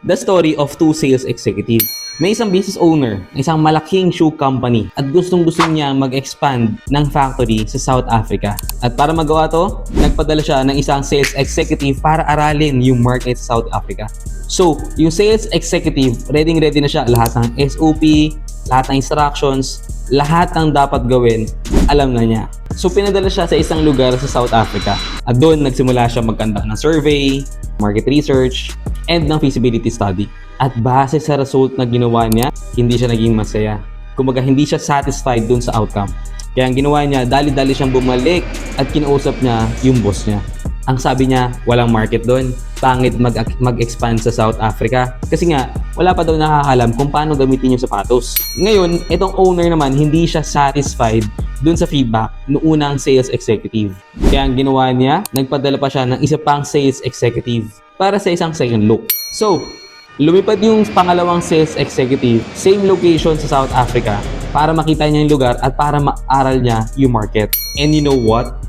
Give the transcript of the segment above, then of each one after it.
The story of two sales executives. May isang business owner, isang malaking shoe company at gustong-gusto niya mag-expand ng factory sa South Africa. At para magawa to, nagpadala siya ng isang sales executive para aralin yung market sa South Africa. So, yung sales executive, ready na siya. Lahat ng SOP, lahat ng instructions, lahat ng dapat gawin, alam na niya. So, pinadala siya sa isang lugar sa South Africa. At doon, nagsimula siya magkanda ng survey, market research, and ng feasibility study. At base sa result na ginawa niya, hindi siya naging masaya. Kumbaga, hindi siya satisfied dun sa outcome. Kaya ang ginawa niya, dali-dali siyang bumalik at kinausap niya yung boss niya. Ang sabi niya, walang market doon. Pangit mag-expand sa South Africa. Kasi nga, wala pa daw nakakalam kung paano gamitin yung sapatos. Ngayon, itong owner naman, hindi siya satisfied dun sa feedback ng unang sales executive. Kaya ang ginawa niya, nagpadala pa siya ng isa pang sales executive para sa isang second look. So, lumipad yung pangalawang sales executive, same location sa South Africa para makita niya yung lugar at para maaral niya yung market. And you know what?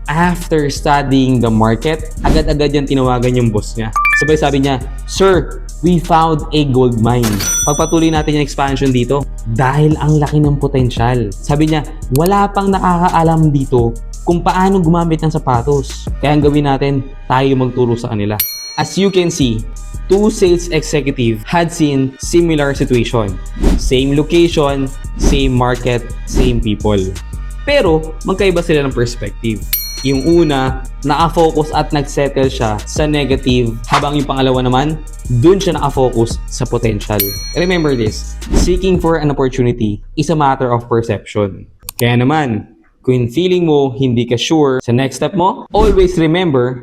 After studying the market, agad-agad yan tinawagan yung boss niya. Sabay sabi niya, "Sir, we found a gold mine. Pagpatuloy natin yung expansion dito dahil ang laki ng potensyal." Sabi niya, wala pang nakakaalam dito kung paano gumamit ng sapatos. Kaya ang gawin natin, tayo magturo sa kanila. As you can see, two sales executive had seen similar situation. Same location, same market, same people. Pero magkaiba sila ng perspective. Yung una, naka-focus at nag-settle siya sa negative, habang yung pangalawa naman, dun siya naka-focus sa potential. Remember this, seeking for an opportunity is a matter of perception. Kaya naman, kung feeling mo hindi ka sure sa next step mo, always remember